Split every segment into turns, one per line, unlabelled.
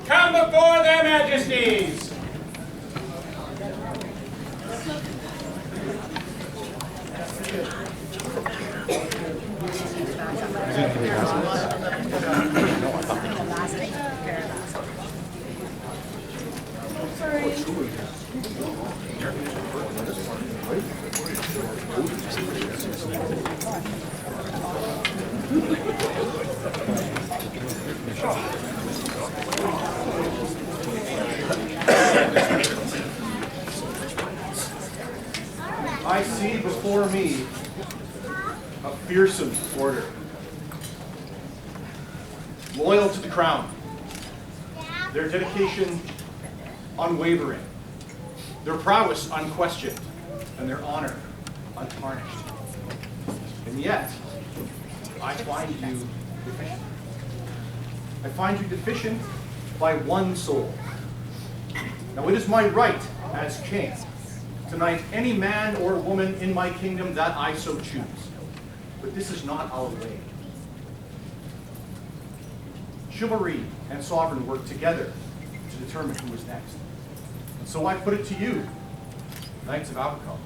come before their majesties.
I see before me a fearsome order, loyal to the crown, their dedication unwavering, their prowess unquestioned, and their honor untarnished. And yet, I find you deficient. I find you deficient by one soul. Now it is my right as king to knight any man or woman in my kingdom that I so choose. But this is not our way. Chivalry and sovereign work together to determine who is next. And so I put it to you, Knights of Abercombe.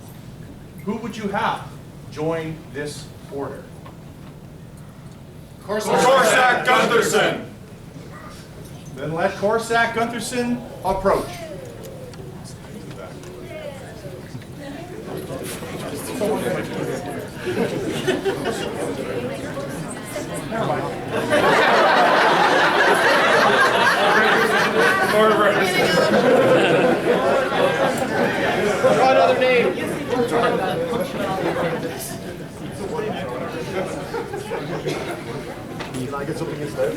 Who would you have join this order?
Korsak Gunthersson!
Then let Korsak Gunthersson approach. Never mind.
Draw another name.
Can I get something instead?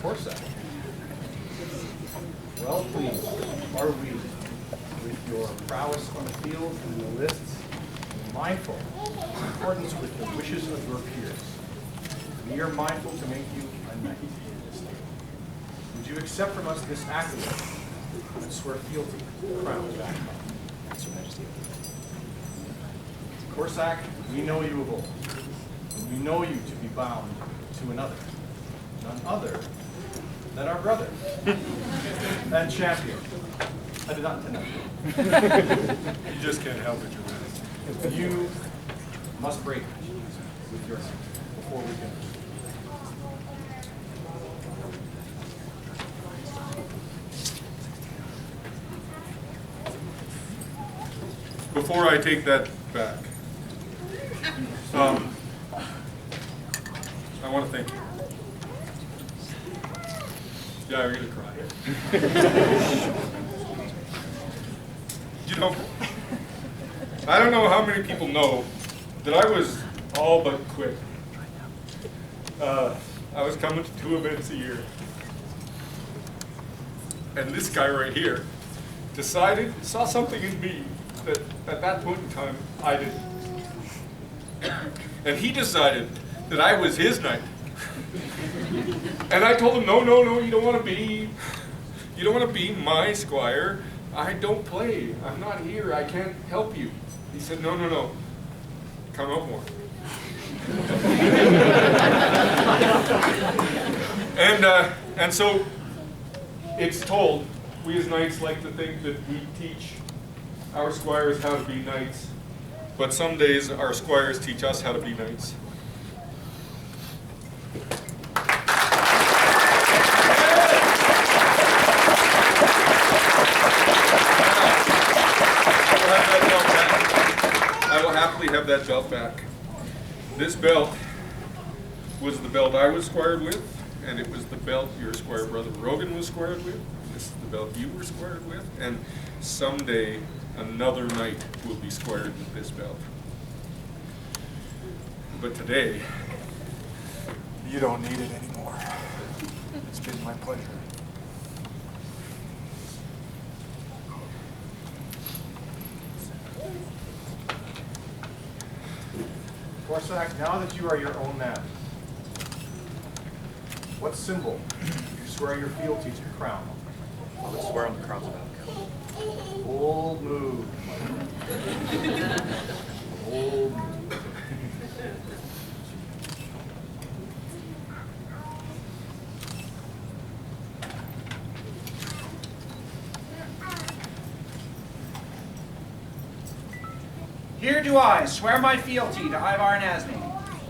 Korsak, well pleased are we with your prowess on the field and the lists, and mindful in accordance with the wishes of your peers. We are mindful to make you a knight in this day. Would you accept from us this accolade and swear fealty to the crown of Abercombe? Yes, Your Majesty. Korsak, we know you of old, and we know you to be bound to another, none other than our brother and champion. I did not intend that.
You just can't help it, Your Majesty.
You must break with your knight before we can.
Before I take that back, I want to thank you. Yeah, you're gonna cry. You know, I don't know how many people know that I was all but quit. I was coming to 2 events a year. And this guy right here saw something in me that at that point in time I didn't. And he decided that I was his knight. And I told him, no, you don't want to be my squire. I don't play. I'm not here. I can't help you. He said, no. Come up more. And so it's told, we as knights like to think that we teach our squires how to be knights, but some days our squires teach us how to be knights. have that belt back. This belt was the belt I was squired with, and it was the belt your squire brother Rogan was squired with. This is the belt you were squired with, and someday another knight will be squired with this belt. But today, you don't need it anymore. It's been my pleasure.
Korsak, now that you are your own man, what symbol do you swear your fealty to the crown?
I would swear on the crowns of Abigail.
Bold move. Bold move.
Here do I swear my fealty to Ivar Nasny,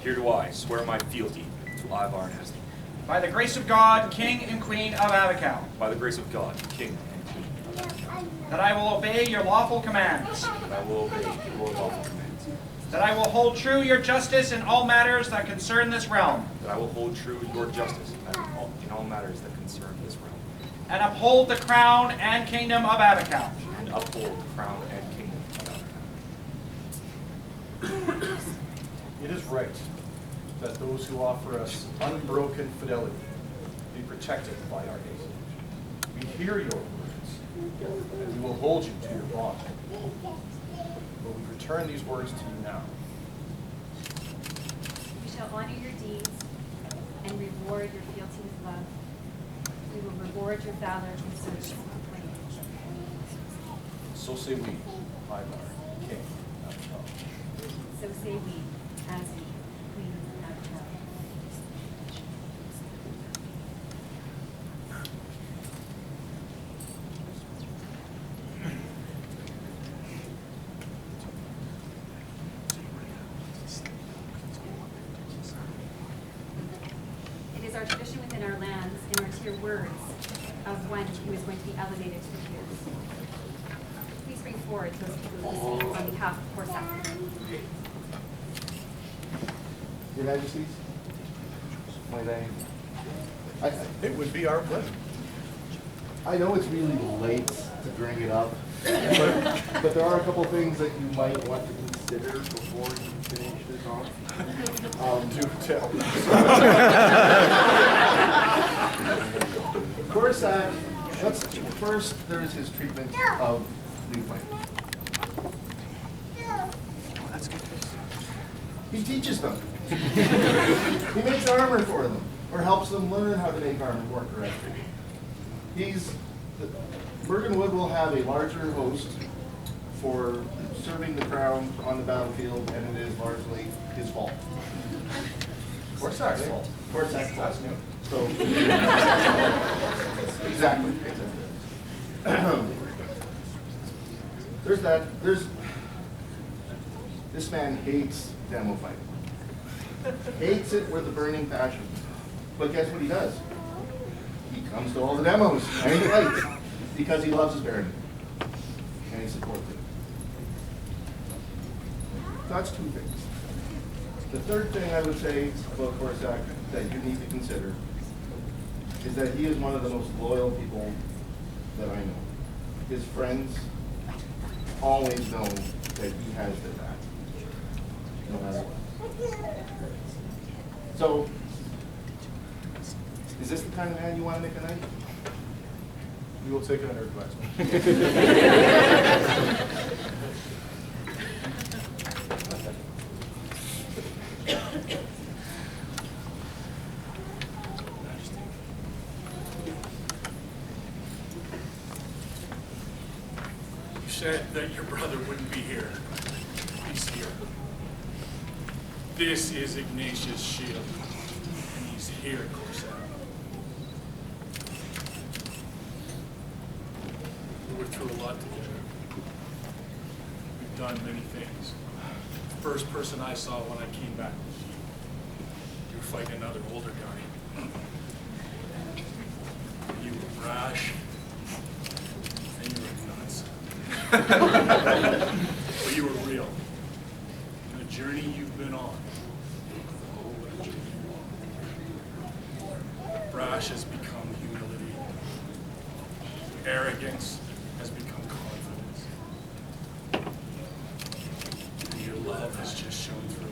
Here do I swear my fealty to Ivar Nasny.
by the grace of God, King and Queen of Abical,
By the grace of God, King and Queen of Abical,
that I will obey your lawful commands,
that I will obey your lawful commands,
that I will hold true your justice in all matters that concern this realm,
that I will hold true your justice in all matters that concern this realm,
and uphold the crown and kingdom of Abical,
and uphold the crown and kingdom of Abical.
It is right that those who offer us unbroken fidelity be protected by our nation. We hear your words, and we will hold you to your bond. But we return these words to you now.
We shall honor your deeds and reward your fealty with love. We will reward your valor and service.
So say we, Ivar, King of Abical.
So say we, as we, Queen of Abical. It is our tradition within our lands, in our tier words, of one who is going to be elevated to the peers. Please bring forward those people who speak on behalf of Korsak.
Your Majesties, might I,
It would be our pleasure.
I know it's really late to bring it up, but there are a couple things that you might want to consider before you finish this off.
Do tell.
Korsak, first there's his treatment of newcomers. He teaches them. He makes armor for them, or helps them learn how to make armor more correctly. Bergenwood will have a larger host for serving the crown on the battlefield, and it is largely his fault.
Korsak's fault.
Korsak's fault.
That's new.
So, exactly. There's that. This man hates demo fighting. Hates it with a burning passion. But guess what he does? He comes to all the demos and he fights because he loves his barony and he supports it. That's two things. The third thing I would say about Korsak that you need to consider is that he is one of the most loyal people that I know. His friends always know that he has their back, no matter what. So, is this the kind of man you want to make a knight?
We will take it under advisement.
You said that your brother wouldn't be here. He's here. This is Ignatius' shield, and he's here, Korsak. We were through a lot together. We've done many things. The first person I saw when I came back was you. You were fighting another older guy. You were rash, and you were nuts. But you were real. And the journey you've been on. Oh, what a journey. Brash has become humility. Arrogance has become confidence. And your love has just shown through.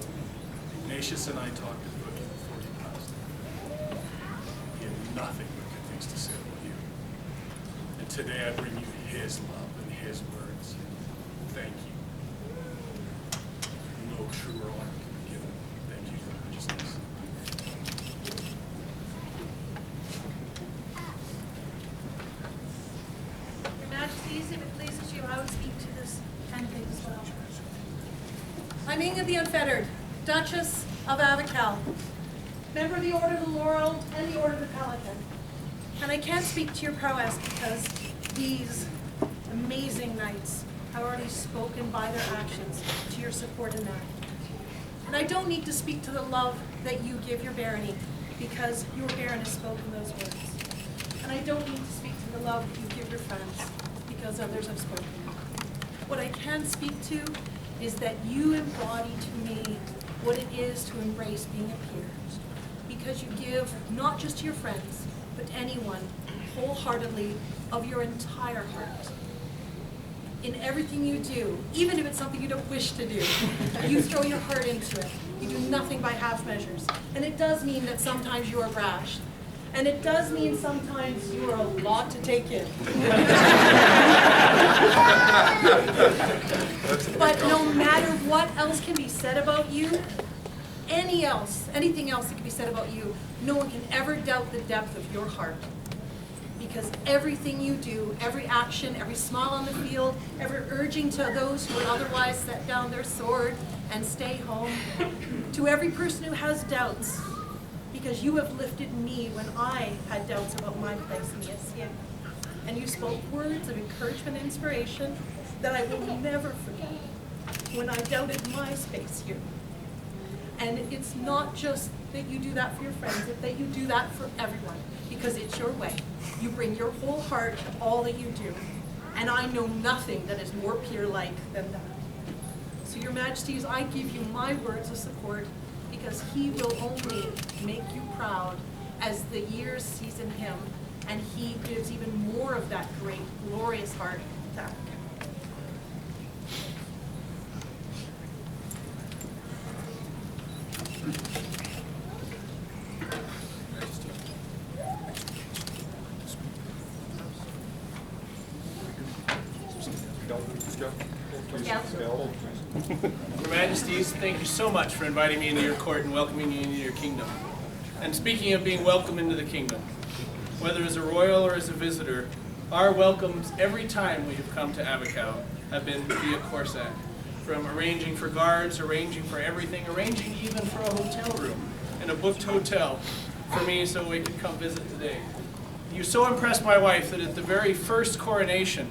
Ignatius and I talked about you before you passed. He had nothing but good things to say about you. And today I bring you his love and his words. Thank you. No truer honor can be given. Thank you, Your Majesties.
Your Majesties, if it pleases you, I would speak to this candidate as well. I'm Inga the Unfettered, Duchess of Avical, member of the Order of the Laurel and the Order of the Pelican. And I can't speak to your prowess because these amazing knights have already spoken by their actions to your support in that. And I don't need to speak to the love that you give your barony because your baron has spoken those words. And I don't need to speak to the love that you give your friends because others have spoken. What I can speak to is that you embody to me what it is to embrace being a peer. Because you give not just to your friends, but to anyone wholeheartedly of your entire heart. In everything you do, even if it's something you don't wish to do, you throw your heart into it. You do nothing by half measures. And it does mean that sometimes you are brash. And it does mean sometimes you are a lot to take in. But no matter what else can be said about you, anything else that can be said about you, no one can ever doubt the depth of your heart. Because everything you do, every action, every smile on the field, every urging to those who would otherwise set down their sword and stay home, to every person who has doubts, because you have lifted me when I had doubts about my place in the SCN. And you spoke words of encouragement and inspiration that I will never forget when I doubted my space here. And it's not just that you do that for your friends, it's that you do that for everyone, because it's your way. You bring your whole heart to all that you do. And I know nothing that is more peer-like than that. So Your Majesties, I give you my words of support because he will only make you proud as the years season him, and he gives even more of that great, glorious heart to Africa.
Your Majesties, thank you so much for inviting me into your court and welcoming me into your kingdom. And speaking of being welcomed into the kingdom, whether as a royal or as a visitor, our welcomes every time we have come to Avical have been via Korsak. From arranging for guards, arranging for everything, arranging even for a hotel room and a booked hotel for me so we could come visit today. You so impressed my wife that at the very first coronation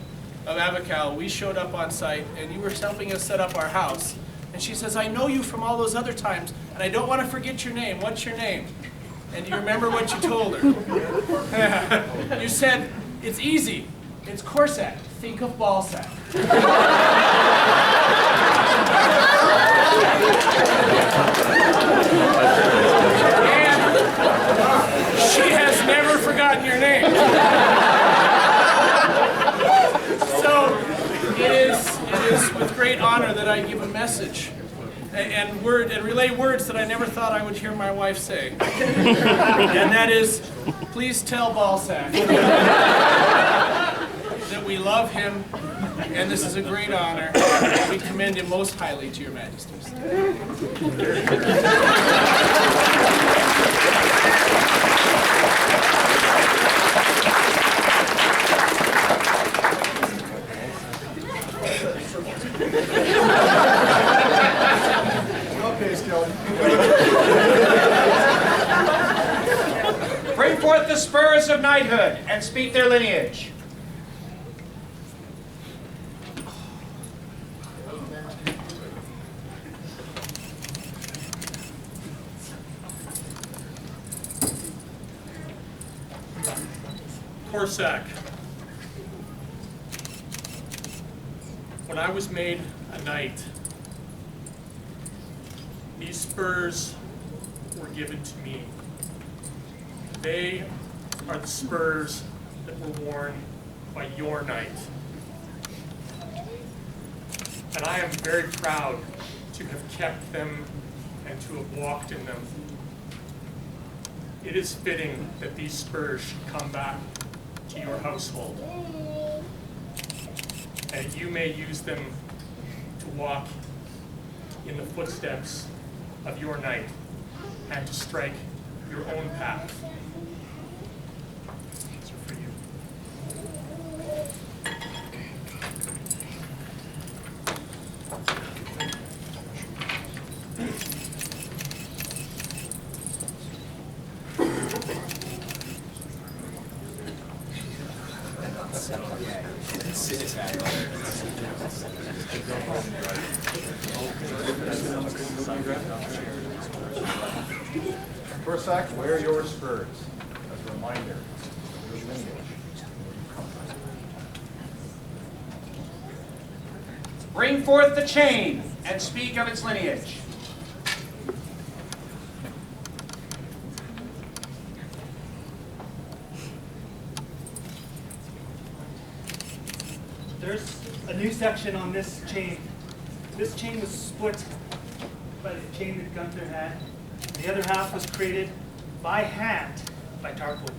of Avical, we showed up on site and you were helping us set up our house. And she says, I know you from all those other times and I don't want to forget your name. What's your name? And do you remember what you told her? You said, it's easy. It's Korsak. Think of Ballsack. And she has never forgotten your name. So it is with great honor that I give a message and relay words that I never thought I would hear my wife say. And that is, please tell Ballsack that we love him, and this is a great honor. We commend him most highly to your Majesties.
Okay, Skelly.
Bring forth the spurs of knighthood and speak their lineage.
Korsak. When I was made a knight,
These spurs were given to me. They are the spurs that were worn by your knight. And I am very proud to have kept them and to have walked in them. It is fitting that these spurs should come back to your household, and that you may use them to walk in the footsteps of your knight and to strike your own path. These are for you.
Korsak, wear your spurs as a reminder of your lineage.
Bring forth the chain and speak of its lineage.
There's a new section on this chain. This chain was split by the chain that Gunther had. The other half was created by hand by Tarkle.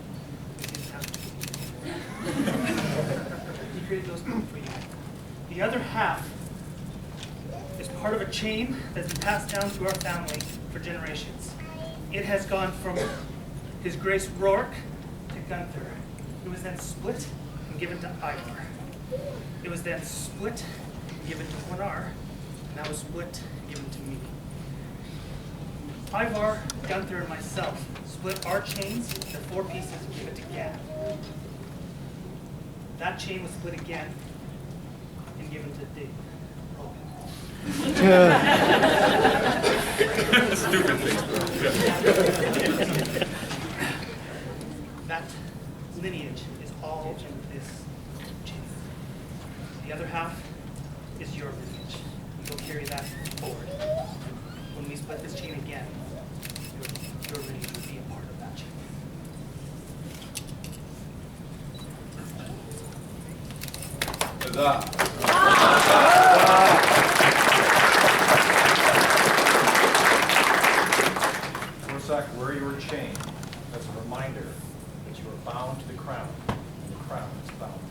He created those for you. The other half is part of a chain that's been passed down through our family for generations. It has gone from His Grace Rourke to Gunther. It was then split and given to Ivar. It was then split and given to Honar, and that was split and given to me. Ivar, Gunther, and myself split our chains into 4 pieces and gave it to Gad. That chain was split again and given to Dave.
Stupid thing.
That lineage is all in this chain. The other half is your lineage. You'll carry that forward. When we split this chain again, your lineage will be a part of that chain.
Korsak, wear your chain as a reminder that you are bound to the crown, and the crown is bound to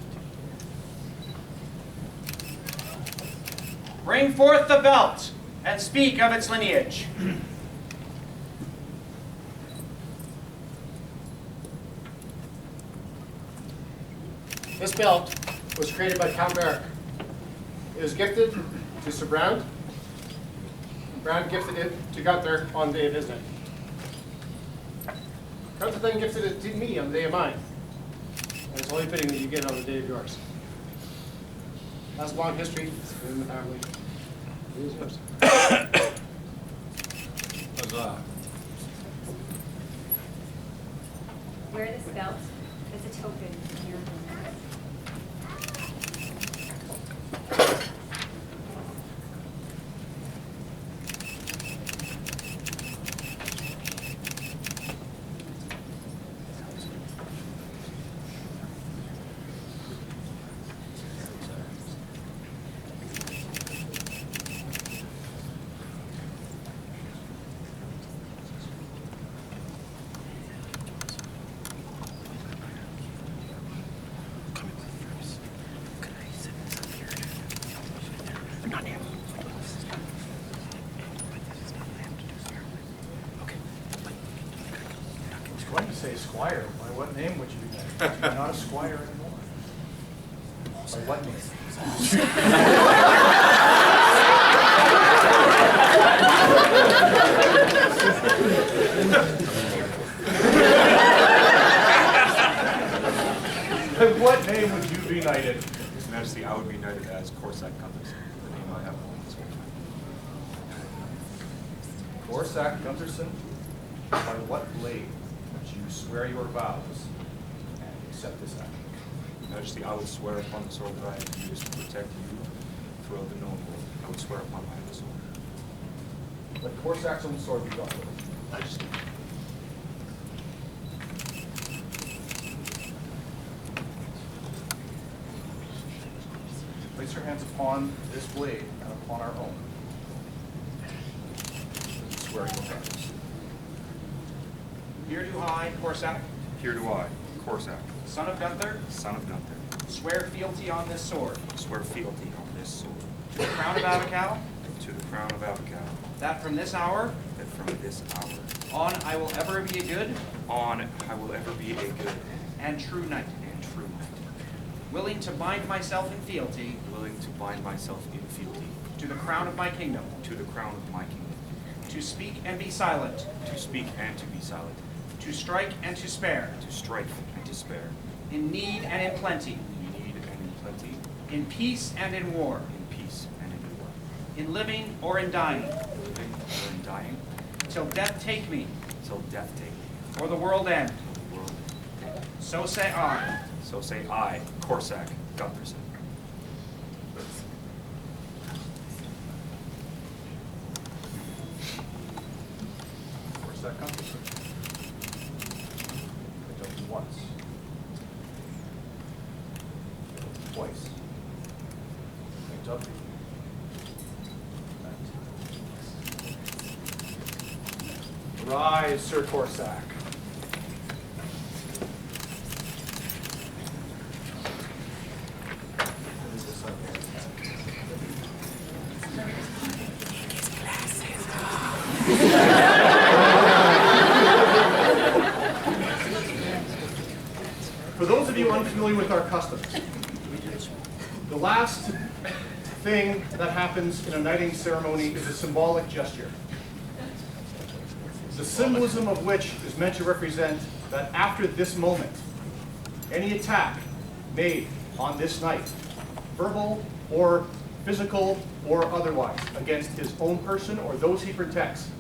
you.
Bring forth the belt and speak of its lineage.
This belt was created by Count Merrick. It was gifted to Sir Brand. Brand gifted it to Gunther on the day of his night. Gunther then gifted it to me on the day of mine. And it's only fitting that you get it on the day of yours. That's a long history in the family. It is yours.
Wear this belt as a token of your honor.
I was going to say squire. By what name would you be named? You're not a squire anymore. By what name? By what name would you be knighted?
His Majesty, I would be knighted as Korsak Gunthersson, the name I have on this one.
Korsak Gunthersson, by what blade would you swear your vows and accept this action?
Majesty, I would swear upon the sword that I have used to protect you throughout the known world. I would swear upon my own sword.
let Korsak's own sword be drawn. Majesty. Place your hands upon this blade and upon our own. Swearing with us.
Here do I, Korsak,
Here do I, Korsak,
son of Gunther,
son of Gunther,
swear fealty on this sword,
swear fealty on this sword,
to the crown of Abacal,
to the crown of Abacal,
that from this hour
that from this hour
on I will ever be a good
on I will ever be a good
and true knight,
and true knight,
willing to bind myself in fealty
willing to bind myself in fealty
to the crown of my kingdom,
to the crown of my kingdom,
to speak and be silent,
to speak and to be silent,
to strike and to spare,
to strike and to spare,
in need and in plenty,
in need and in plenty,
in peace and in war,
in peace and in war,
in living or in dying,
living or in dying,
till death take me,
till death take me,
or the world end.
till the world end.
So say I.
So say I, Korsak Guntherson.
Korsak Guntherson. I don't do once. I don't do twice. I dub thee. Rise, Sir Korsak. For those of you unfamiliar with our customs, the last thing that happens in a knighting ceremony is a symbolic gesture. The symbolism of which is meant to represent that after this moment, any attack made on this knight, verbal or physical or otherwise, against his own person or those he protects,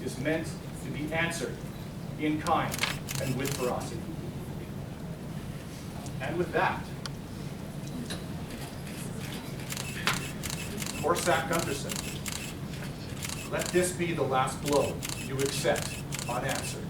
is meant to be answered in kind and with ferocity. And with that, Korsak Guntherson, let this be the last blow you accept unanswered.